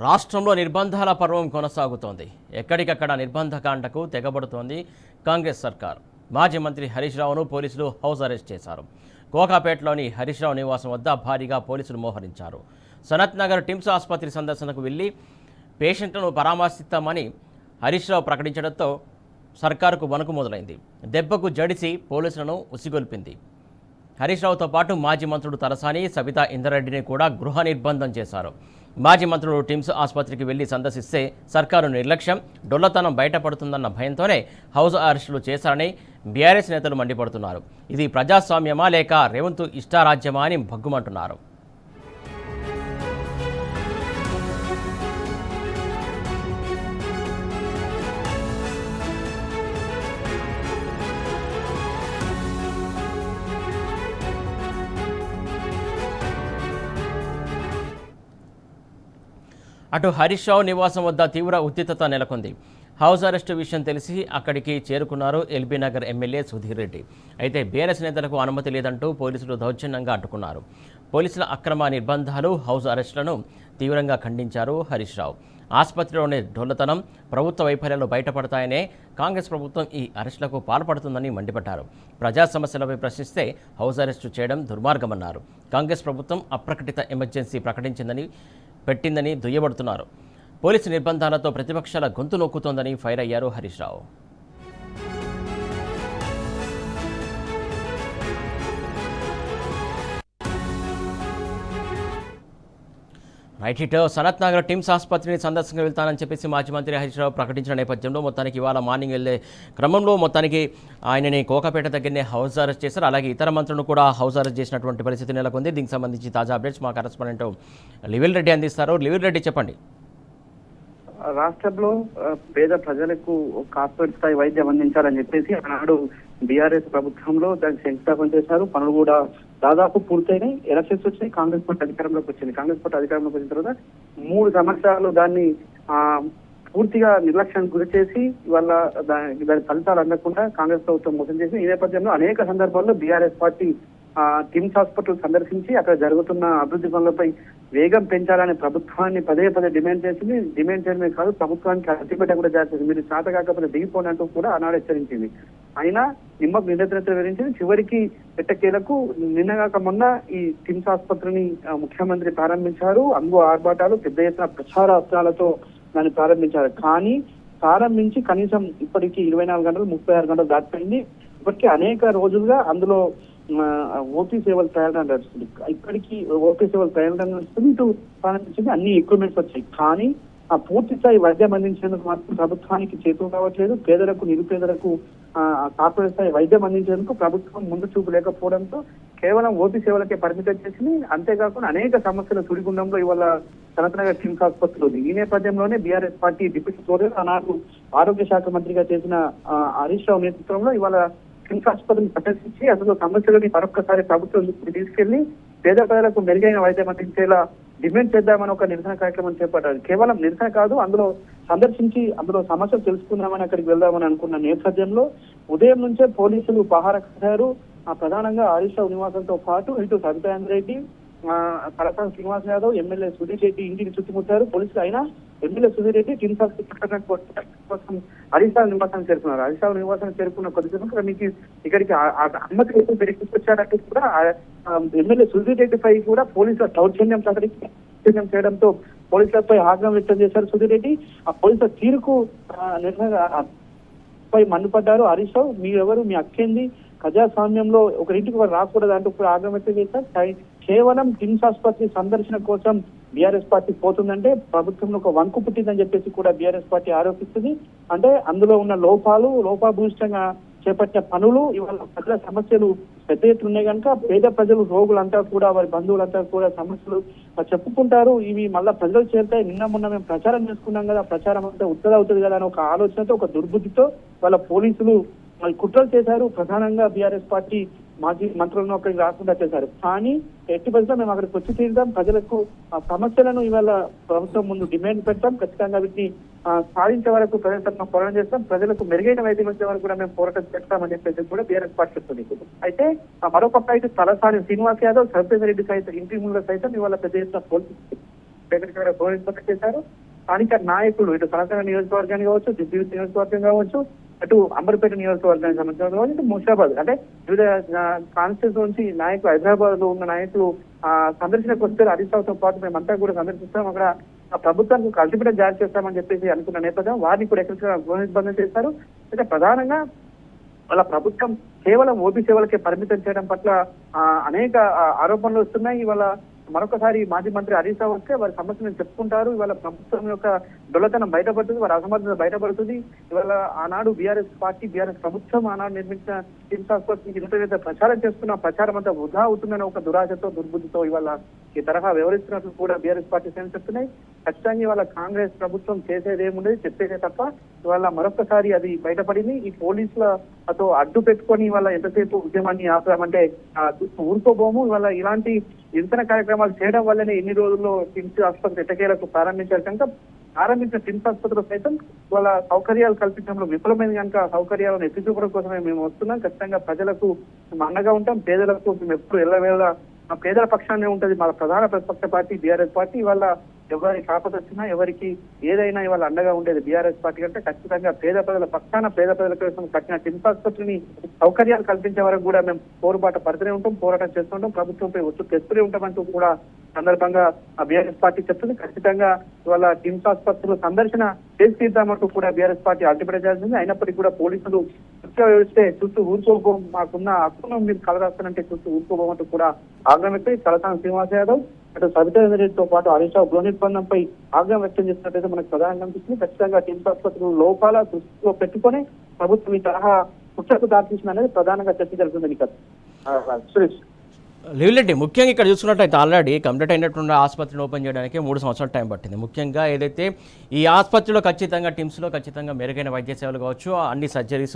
రాష్ట్రంలో నిర్బంధాల పర్వం కొనసాగుతోంది. ఎక్కడికక్కడ నిర్బంధకాండకు తెగబడుతోంది కాంగ్రెస్ సర్కార్. మాజీ మంత్రి హరీష్ రావును పోలీసులు హౌస్ అరెస్ట్ చేశారు. కోకాపేటలోని హరీష్ రావు నివాసం వద్ద భారీగా పోలీసులు మోహరించారు. సనత్ నగర్ టిమ్స్ ఆసుపత్రి సందర్శనకు వెళ్లి పేషెంట్లను పరామర్శిస్తామని హరీష్ రావు ప్రకటించడంతో సర్కారుకు వణుకు మొదలైంది. దెబ్బకు జడిసి పోలీసులను ఉసిగొల్పింది. హరీష్ రావుతో పాటు మాజీ మంత్రుడు తలసాని, సబితా ఇందర్రెడ్డిని కూడా గృహ నిర్బంధం చేశారు. మాజీ మంత్రులు టిమ్స్ ఆసుపత్రికి వెళ్లి సందర్శిస్తే సర్కారు నిర్లక్ష్యం, డొల్లతనం బయటపడుతుందన్న భయంతోనే హౌస్ అరెస్టులు చేశారని బీఆర్ఎస్ నేతలు మండిపడుతున్నారు. ఇది ప్రజాస్వామ్యమా లేక రేవంత్ ఇష్టారాజ్యమా అని భగ్గుమంటున్నారు. అటు హరీష్ రావు నివాసం వద్ద తీవ్ర ఉద్రిక్తత నెలకొంది. హౌస్ అరెస్టు విషయం తెలిసి అక్కడికి చేరుకున్నారు ఎల్బీ నగర్ ఎమ్మెల్యే సుధీర్ రెడ్డి. అయితే బీఆర్ఎస్ నేతలకు అనుమతి లేదంటూ పోలీసులు దౌర్జన్యంగా అడ్డుకున్నారు. పోలీసుల అక్రమ నిర్బంధాలు, హౌస్ అరెస్టులను తీవ్రంగా ఖండించారు హరీష్ రావు. ఆసుపత్రిలోని డొల్లతనం, ప్రభుత్వ వైఫల్యాలు బయటపడతాయనే కాంగ్రెస్ ప్రభుత్వం ఈ అరెస్టులకు పాల్పడుతుందని మండిపడ్డారు. ప్రజా సమస్యలపై ప్రశ్నిస్తే హౌస్ అరెస్టు చేయడం దుర్మార్గమన్నారు. కాంగ్రెస్ ప్రభుత్వం అప్రకటిత ఎమర్జెన్సీ పెట్టిందని దుయ్యబడుతున్నారు. పోలీసు నిర్బంధాలతో ప్రతిపక్షాల గొంతు నొక్కుతోందని ఫైర్ అయ్యారు Harish Rao. Right hit Sanath Nagar TIMS ఆసుపత్రిని సందర్శనకు వెళ్తానని చెప్పేసి మాజీ మంత్రి హరీష్ రావు ప్రకటించిన నేపథ్యంలో మొత్తానికి ఇవాళ మార్నింగ్ వెళ్లే క్రమంలో మొత్తానికి ఆయనని కోకాపేట దగ్గరనే హౌస్ అరెస్ట్ చేశారు. అలాగే ఇతర మంత్రులను కూడా హౌస్ అరెస్ట్ చేసినటువంటి పరిస్థితి నెలకొంది. దీనికి సంబంధించి తాజా అప్డేట్స్ మా కరెస్పాండెంట్ లివిల్ రెడ్డి అందిస్తారు. లివిల్ రెడ్డి, చెప్పండి. రాష్ట్రంలో పేద ప్రజలకు కార్పొరేట్ స్థాయి వైద్యం అందించాలని చెప్పేసి ఆనాడు బీఆర్ఎస్ ప్రభుత్వంలో దానికి శంకుస్థాపన చేశారు. పనులు కూడా దాదాపు పూర్తయినాయి. ఎలక్షన్స్ వచ్చినాయి, కాంగ్రెస్ పార్టీ అధికారంలోకి వచ్చింది. కాంగ్రెస్ పార్టీ అధికారంలోకి వచ్చిన తర్వాత 3 సంవత్సరాలు దాన్ని పూర్తిగా నిర్లక్ష్యానికి గురి చేసి ఇవాళ దాని ఫలితాలు అందకుండా కాంగ్రెస్ ప్రభుత్వం మోసం చేసి ఈ నేపథ్యంలో అనేక సందర్భాల్లో బీఆర్ఎస్ పార్టీ టిమ్స్ హాస్పిటల్ సందర్శించి అక్కడ జరుగుతున్న అభివృద్ధి పనులపై వేగం పెంచాలని ప్రభుత్వాన్ని పదే డిమాండ్ చేసింది. డిమాండ్ చేయడమే కాదు, ప్రభుత్వానికి అతిపెట్ట కూడా చేసింది. మీరు చేత కాకపోతే దిగిపోండి అంటూ కూడా ఆనాడు హెచ్చరించింది. అయినా నిమ్మకు నిందితులతో వివరించింది. చివరికి ఎట్టకేలకు నిన్నగాక మొన్న ఈ టిమ్స్ ఆసుపత్రిని ముఖ్యమంత్రి ప్రారంభించారు. అంగు ఆర్భాటాలు, పెద్ద ఎత్తున ప్రచార అస్త్రాలతో దాన్ని ప్రారంభించారు. కానీ ప్రారంభించి కనీసం ఇప్పటికీ 24 గంటలు 36 గంటలు దాటిపోయింది. ఇప్పటికీ అనేక రోజులుగా అందులో ఓపీ సేవలు ప్రయాణం నడుస్తుంది. ఇప్పటికీ ఓపీ సేవలు ప్రయాణం నడుస్తుంది. ఇటు ప్రారంభించింది, అన్ని ఎక్విప్మెంట్స్ వచ్చాయి. కానీ ఆ పూర్తి స్థాయి వైద్యం అందించేందుకు మాత్రం ప్రభుత్వానికి చేతులు కావట్లేదు. పేదలకు, నిరుపేదలకు కార్పొరేట్ స్థాయి వైద్యం అందించేందుకు ప్రభుత్వం ముందు చూపు లేకపోవడంతో కేవలం ఓపీ సేవలకే పరిమితం చేసింది. అంతేకాకుండా అనేక సమస్యల సుడిగుండంలో ఇవాళ సనత్ నగర్ టిమ్స్ ఆసుపత్రి ఉంది. ఈ నేపథ్యంలోనే బీఆర్ఎస్ పార్టీ డిప్యూటీ స్పీకర్ ఆనాడు ఆరోగ్య శాఖ మంత్రిగా చేసిన హరీష్ రావు నేతృత్వంలో ఇవాళ టిమ్స్ ఆసుపత్రిని సందర్శించి అందులో సమస్యలని మరొకసారి ప్రభుత్వం తీసుకెళ్లి పేద ప్రజలకు మెరుగైన వైద్యం అందించేలా డిమాండ్ చేద్దామని ఒక నిరసన కార్యక్రమం చేపట్టారు. కేవలం నిరసన కాదు, అందులో సందర్శించి అందులో సమస్యలు తెలుసుకుందామని అక్కడికి వెళ్దామని అనుకున్న నేపథ్యంలో ఉదయం నుంచే పోలీసులు పహారా కాశారు. ప్రధానంగా హరీష్ రావు నివాసంతో పాటు ఇటు సబితా ఇందర్రెడ్డి, తలసాని శ్రీనివాస్ యాదవ్, ఎమ్మెల్యే సుధీర్ రెడ్డి ఇంటిని చుట్టుముట్టారు పోలీసులు. అయినా MLA Sudheer Reddy TIMS hospital కోసం హరీష్ రావు నివాసానికి చేరుకున్నారు. హరీష్ రావు నివాసానికి చేరుకున్న కొద్దిసేపు మీకు ఇక్కడికి అనుమతి వచ్చారంటే కూడా ఎమ్మెల్యే సుధీర్ రెడ్డి పై కూడా పోలీసుల దౌర్జన్యం చేయడంతో పోలీసులపై ఆగ్రహం వ్యక్తం చేశారు సుధీర్ రెడ్డి. ఆ పోలీసుల తీరుకు పై మండిపడ్డారు హరీష్ రావు. మీరెవరు, మీ అక్కేంది, ప్రజాస్వామ్యంలో ఒకరింటికి వారు రాకూడదు అంటూ కూడా ఆగ్రహం వ్యక్తం చేశారు. కేవలం టిమ్స్ ఆసుపత్రి సందర్శన కోసం బీఆర్ఎస్ పార్టీ పోతుందంటే ప్రభుత్వంలో ఒక వంకు పుట్టిందని చెప్పేసి కూడా బీఆర్ఎస్ పార్టీ ఆరోపిస్తుంది. అంటే అందులో ఉన్న లోపాభూయిష్టంగా చేపట్టిన పనులు ఇవాళ ప్రజల సమస్యలు పెద్ద ఎత్తున ఉన్నాయి కనుక పేద ప్రజలు, రోగులంతా కూడా, వారి బంధువులంతా కూడా సమస్యలు చెప్పుకుంటారు. ఇవి మళ్ళా ప్రజలకు చేరుతాయి. నిన్న మొన్న మేము ప్రచారం చేసుకున్నాం కదా, ప్రచారం అంతా అవుతుంది కదా అని ఒక ఆలోచనతో, ఒక దుర్బుద్ధితో వాళ్ళ పోలీసులు కుట్రలు చేశారు. ప్రధానంగా బీఆర్ఎస్ పార్టీ మాజీ మంత్రులను అక్కడికి రాకుండా చేశారు. కానీ ఎట్టి పరిస్థితుల్లో మేము అక్కడికి వచ్చి తీరుతాం, ప్రజలకు సమస్యలను ఇవాళ ప్రభుత్వం ముందు డిమాండ్ పెడతాం, ఖచ్చితంగా వీటిని సాధించే వరకు ప్రజల పోరాటం చేస్తాం, ప్రజలకు మెరుగైన వైద్యం వచ్చే వరకు కూడా మేము పోరాటం చేస్తామని చెప్పేసి కూడా బీఆర్ఎస్ పార్టీ చెప్తుంది. అయితే మరొక ఇటు తలసాని శ్రీనివాస్ యాదవ్, సబితా రెడ్డి సైతం ఇంటి ముందు సైతం ఇవాళ పెద్ద ఎత్తున ఎక్కడికక్కడ గోవింద చేశారు. స్థానిక నాయకులు ఇటు సనసన నియోజకవర్గానికి కావచ్చు, దివ్య నియోజకవర్గం కావచ్చు, అటు అంబర్పేట నియోజకవర్గానికి సంబంధించిన కావచ్చు, ఇటు ముషాబాద్ అంటే వివిధ కాన్స్టిట్యూన్సీ నాయకులు, హైదరాబాద్ లో ఉన్న నాయకులు సందర్శనకు వస్తే హరీష్ రావుతో పాటు మేమంతా కూడా సందర్శిస్తాం, అక్కడ ప్రభుత్వానికి అల్టిమేటం జారీ చేస్తామని చెప్పేసి అనుకున్న నేపథ్యం వారిని కూడా ఎక్కడికక్కడ గృహ నిర్బంధం చేశారు. అయితే ప్రధానంగా వాళ్ళ ప్రభుత్వం కేవలం ఓబీ సేవలకే పరిమితం చేయడం పట్ల అనేక ఆరోపణలు వస్తున్నాయి. ఇవాళ మరొకసారి మాజీ మంత్రి హరీష్ రావు వస్తే వారి సమస్యలను చెప్పుకుంటారు. ఇవాళ ప్రభుత్వం యొక్క డొల్లతనం బయటపడుతుంది, వారి అసమర్థత బయటపడుతుంది. ఇవాళ ఆనాడు బీఆర్ఎస్ పార్టీ, బీఆర్ఎస్ ప్రభుత్వం ఆనాడు నిర్మించిన టిమ్స్ ఆసుపత్రికి ఇంత ప్రచారం చేస్తున్న ప్రచారం అంతా వృధా అవుతుందని ఒక దురాశతో, దుర్బుద్ధితో ఇవాళ ఈ తరహా వ్యవహరిస్తున్నట్లు కూడా బీఆర్ఎస్ పార్టీ శ్రేణులు చెప్తున్నాయి. ఖచ్చితంగా ఇవాళ కాంగ్రెస్ ప్రభుత్వం చేసేది ఏముండదు, చెప్పేదే తప్ప ఇవాళ మరొకసారి అది బయటపడింది. ఈ పోలీసులతో అడ్డు పెట్టుకొని ఇవాళ ఎంతసేపు ఉద్యమాన్ని ఆపామంటే ఊరుకోబోము. ఇవాళ ఇలాంటి నిరసన కార్యక్రమాలు చేయడం వల్లనే ఎన్ని రోజుల్లో టిమ్స్ ఆసుపత్రి ఎట్టకేలకు ప్రారంభించారు కనుక ప్రారంభించిన టిమ్స్ ఆసుపత్రిలో సైతం వాళ్ళ సౌకర్యాలు కల్పించడంలో విఫలమైంది కనుక సౌకర్యాలను ఎత్తిచూపడం కోసమే మేము వస్తున్నాం. ఖచ్చితంగా ప్రజలకు అండగా ఉంటాం, పేదలకు మేము ఎప్పుడు ఎల్లవేళ పేదల పక్షానే ఉంటది మా ప్రధాన ప్రతిపక్ష పార్టీ బీఆర్ఎస్ పార్టీ. ఇవాళ ఎవరికి ఆపద వచ్చినా, ఎవరికి ఏదైనా ఇవాళ అండగా ఉండేది బీఆర్ఎస్ పార్టీ కంటే ఖచ్చితంగా పేద ప్రజల పక్షాన, పేద ప్రజల కోసం కట్టిన టిమ్స్ ఆసుపత్రిని సౌకర్యాలు కల్పించే వరకు కూడా మేము పోరుబాట పడుతూనే ఉంటాం, పోరాటం చేస్తుంటాం, ప్రభుత్వంపై ఒత్తిడి తెస్తూనే ఉంటామంటూ కూడా సందర్భంగా బీఆర్ఎస్ పార్టీ చెప్తుంది. ఖచ్చితంగా ఇవాళ టిమ్స్ ఆసుపత్రిలో సందర్శన చేసి తీద్దామంటూ కూడా బీఆర్ఎస్ పార్టీ అల్టిమేట్ చేసింది. అయినప్పటికీ కూడా పోలీసులు వ్యవస్థే చూస్తూ ఊరుకోబో, మాకున్న హక్కును మీరు కలరాస్తానంటే చూస్తూ ఊరుకోబోమంటూ కూడా ఆగ్రహం వ్యక్తం తలసాని శ్రీనివాస్ యాదవ్, అటు సబితారెడ్డితో పాటు హరీష్ రావు గృహ నిర్బంధంపై ఆగ్రహం వ్యక్తం చేసినట్టయితే మనకు ప్రధానంగా అనిపిస్తుంది. ఖచ్చితంగా టిమ్స్ ఆసుపత్రులు లోపాల దృష్టిలో పెట్టుకుని ప్రభుత్వం ఈ తరహా కుట్రకు దారితీసింది అనేది ప్రధానంగా చర్చ జరుగుతుంది. సురేష్ లీవ్లెడ్డి ముఖ్యంగా ఇక్కడ చూసుకున్నట్టయితే ఆల్రెడీ కంప్లీట్ అయినటువంటి ఆసుపత్రిని ఓపెన్ చేయడానికి 3 సంవత్సరాల టైం పట్టింది. ముఖ్యంగా ఏదైతే ఈ ఆసుపత్రిలో ఖచ్చితంగా టిమ్స్లో ఖచ్చితంగా మెరుగైన వైద్య సేవలు కావచ్చు, అన్ని సర్జరీస్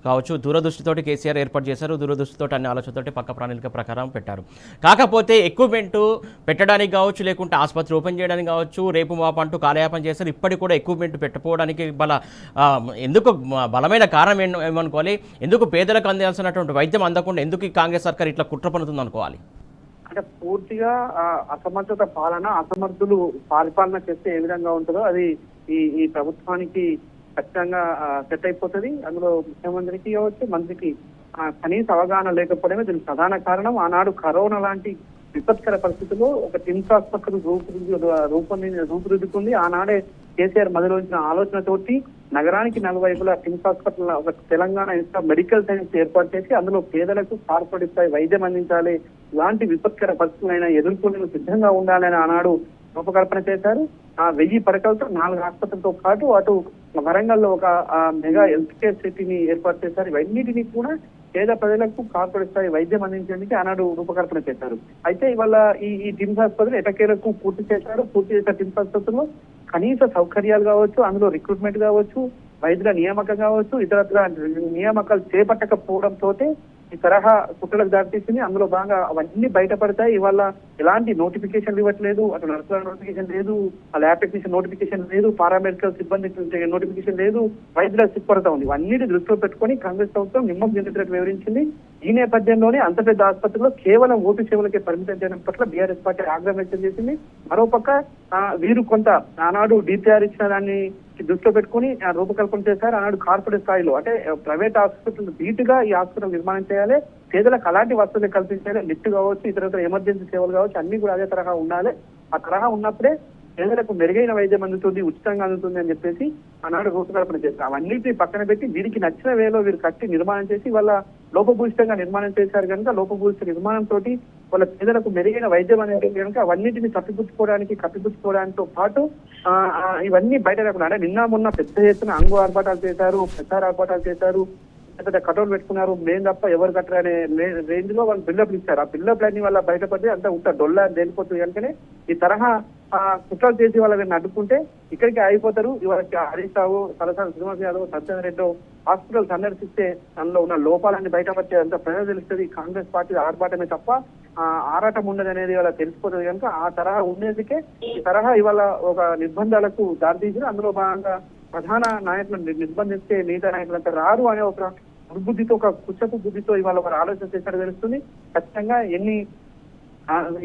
కావచ్చు, దూరదృష్టితోటి కేసీఆర్ ఏర్పాటు చేశారు. దూరదృష్టితోటి అన్ని ఆలోచనతోటి పక్క ప్రణాళిక ప్రకారం పెట్టారు. కాకపోతే ఎక్విప్మెంట్ పెట్టడానికి కావచ్చు, లేకుంటే ఆసుపత్రి ఓపెన్ చేయడానికి కావచ్చు, రేపు మాపంటూ కాలయాపన చేశారు. ఇప్పటికి కూడా ఎక్విప్మెంట్ పెట్టకపోవడానికి ఎందుకు బలమైన కారణం ఏమనుకోవాలి? ఎందుకు పేదలకు అందాల్సినటువంటి వైద్యం అందకుండా ఎందుకు ఈ కాంగ్రెస్ సర్కార్ ఇట్లా కుట్ర పన్నుతుంది అనుకోవాలి? అంటే పూర్తిగా అసమర్థత పాలన, అసమర్థులు పరిపాలన చేస్తే ఏ విధంగా ఉంటుందో అది ఈ ప్రభుత్వానికి ఖచ్చితంగా సెట్ అయిపోతుంది. అందులో ముఖ్యమంత్రికి కావచ్చు, మంత్రికి కనీస అవగాహన లేకపోవడమే దీనికి ప్రధాన కారణం. ఆనాడు కరోనా లాంటి విపత్కర పరిస్థితుల్లో ఒక టిమ్స్ ఆసుపత్రి రూపుదిద్దుకుంది. ఆనాడే కేసీఆర్ మొదలుంచిన ఆలోచనతోటి నగరానికి నలువైపులా టిమ్స్ హాస్పిటల్ ఒక తెలంగాణ మెడికల్ సైన్స్ ఏర్పాటు చేసి అందులో పేదలకు కార్పొరేట్ స్థాయి వైద్యం అందించాలి, ఇలాంటి విపత్కర పరిస్థితులైనా ఎదుర్కొనేందుకు సిద్ధంగా ఉండాలని ఆనాడు రూపకల్పన చేశారు. 1000 పడకలతో 4 ఆసుపత్రులతో పాటు అటు వరంగల్లో ఒక మెగా హెల్త్ కేర్ సిటీని ఏర్పాటు చేశారు. ఇవన్నిటినీ కూడా పేద ప్రజలకు కార్పొరేట్ స్థాయి వైద్యం అందించేందుకు ఆనాడు రూపకల్పన చేశారు. అయితే ఇవాళ ఈ టిమ్స్ ఆసుపత్రి ఎటకేలకు పూర్తి చేశారు. పూర్తి చేసిన టిమ్స్ ఆసుపత్రిలో కనీస సౌకర్యాలు కావచ్చు, అందులో రిక్రూట్మెంట్ కావచ్చు, వైద్యుల నియామకం కావచ్చు, ఇతరత్ర నియామకాలు చేపట్టకపోవడంతో ఈ తరహా కుట్రలకు దారితీసింది. అందులో భాగంగా అవన్నీ బయటపడతాయి. ఇవాళ ఎలాంటి నోటిఫికేషన్ ఇవ్వట్లేదు, అటు నర్సుల నోటిఫికేషన్ లేదు, ల్యాబ్ టెక్నీషియన్ నోటిఫికేషన్ లేదు, పారామెడికల్ సిబ్బంది నోటిఫికేషన్ లేదు, వైద్యుల సిబ్బంది ఉంది. ఇవన్నిటి దృష్టిలో పెట్టుకొని కాంగ్రెస్ ప్రభుత్వం నిమ్మకు చెందినట్టు వివరించింది. ఈ నేపథ్యంలోనే అంత పెద్ద ఆసుపత్రిలో కేవలం ఓపీ సేవలకే పరిమితం చేయడం పట్ల బీఆర్ఎస్ పార్టీ ఆగ్రహం వ్యక్తం చేసింది. మరోపక్క వీరు కొంత ఆనాడు డిపిఆర్ ఇచ్చిన దాన్ని దృష్టిలో పెట్టుకుని రూపకల్పన చేశారు. ఆనాడు కార్పొరేట్ స్థాయిలో అంటే ప్రైవేట్ హాస్పిటల్ ధీటుగా ఈ హాస్పిటల్ నిర్మాణం చేయాలి, పేదలకు అలాంటి వసతులు కల్పించాలి, లిఫ్ట్ కావచ్చు, ఇతర ఎమర్జెన్సీ సేవలు కావచ్చు, అన్ని కూడా అదే తరహా ఉండాలి. ఆ తరహా ఉన్నప్పుడే పేదలకు మెరుగైన వైద్యం అందుతుంది, ఉచితంగా అందుతుంది అని చెప్పేసి ఆనాడు రూపకల్పన చేస్తారు. అవన్నిటిని పక్కన పెట్టి వీరికి నచ్చిన వేలో వీరు కట్టి నిర్మాణం చేసి వాళ్ళ లోపభూయిష్టంగా నిర్మాణం చేశారు కనుక లోపభూయిష్ట నిర్మాణంతో వాళ్ళ పేదలకు మెరుగైన వైద్యం అనేది కనుక అవన్నిటిని కప్పిపుచ్చుకోవడానితో పాటు ఇవన్నీ బయట రాకుండా అంటే నిన్న మొన్న పెద్ద ఎత్తున అంగు ఆర్భాటాలు చేశారు, ప్రచార ఆర్భాటాలు చేశారు, పెద్ద కటౌట్ పెట్టుకున్నారు, మేము తప్ప ఎవరు కట్టరనే రేంజ్ లో వాళ్ళు బిల్డప్లు ఇచ్చారు. ఆ బిల్డప్ అన్ని వాళ్ళ బయటపడి అంతా ఉంటా డొల్లా తేలిపోతుంది కనుకనే ఈ తరహా కుట్రలు చేసి వాళ్ళని అడ్డుకుంటే ఇక్కడికి ఆగిపోతారు. ఇవాళ హరీష్ రావు, తలసాని శ్రీనివాస్ యాదవ్, సత్యనారాయణ హాస్పిటల్ సందర్శిస్తే అందులో ఉన్న లోపాలన్నీ బయటపడితే అంతా ప్రజలు తెలుస్తుంది. కాంగ్రెస్ పార్టీ ఆర్భాటమే తప్ప ఆరాటం ఉండదు అనేది ఇవాళ తెలిసిపోతుంది కనుక ఆ తరహా ఉండేందుకే ఈ తరహా ఇవాళ ఒక నిర్బంధాలకు దారితీసి అందులో భాగంగా ప్రధాన నాయకులను నిర్బంధిస్తే మిగతా నాయకులంతా రారు అనే ఒక దుర్బుద్ధితో, ఒక కుచ్చపు బుద్ధితో ఇవాళ వారు ఆలోచన చేసినట్టు తెలుస్తుంది. ఖచ్చితంగా ఎన్ని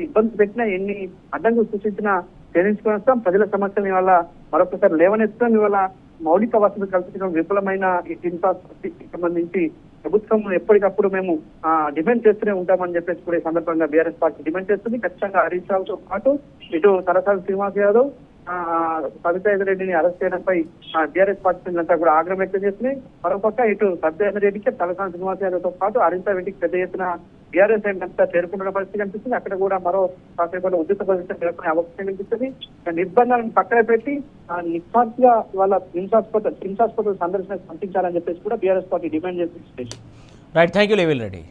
ఇబ్బంది పెట్టినా, ఎన్ని అడ్డంకులు సృష్టించినా ఛేదించుకొని వస్తాం. ప్రజల సమస్యలు ఇవాళ మరొకసారి లేవనెత్తాం. ఇవాళ మౌలిక వసతులు కల్పించడం విఫలమైన ఈ ఇన్ఫ్రాస్ట్రక్చర్కి సంబంధించి ప్రభుత్వం ఎప్పటికప్పుడు మేము డిమాండ్ చేస్తూనే ఉంటామని చెప్పేసి కూడా ఈ సందర్భంగా బీఆర్ఎస్ పార్టీ డిమాండ్ చేస్తుంది. ఖచ్చితంగా హరీష్ రావుతో పాటు ఇటు తలసాని శ్రీనివాస్ యాదవ్, సబితా రెడ్డిని అరెస్ట్ చేయడంపై బీఆర్ఎస్ పార్టీ అంతా కూడా ఆగ్రహం వ్యక్తం చేస్తున్నాయి. మరోపక్క ఇటు సబితా రెడ్డికి తలసాని శ్రీనివాస్ యాదవ్ తో పాటు హరీష్ రెడ్డికి పెద్ద ఎత్తున బీఆర్ఎస్ అంతా చేరుకుంటున్న పరిస్థితి కనిపిస్తుంది. అక్కడ కూడా మరో కాసేపు ఉద్రిక్త పరిస్థితి నెలకొనే అవకాశం కనిపిస్తుంది. నిర్బంధాలను పక్కన పెట్టి నిస్వార్థంగా వాళ్ళ హింసాస్పద సందర్శన పంపించాలని చెప్పేసి కూడా బీఆర్ఎస్ పార్టీ డిమాండ్ చేస్తుంది. రైట్, థ్యాంక్ యూ లేవిల్ రెడ్డి.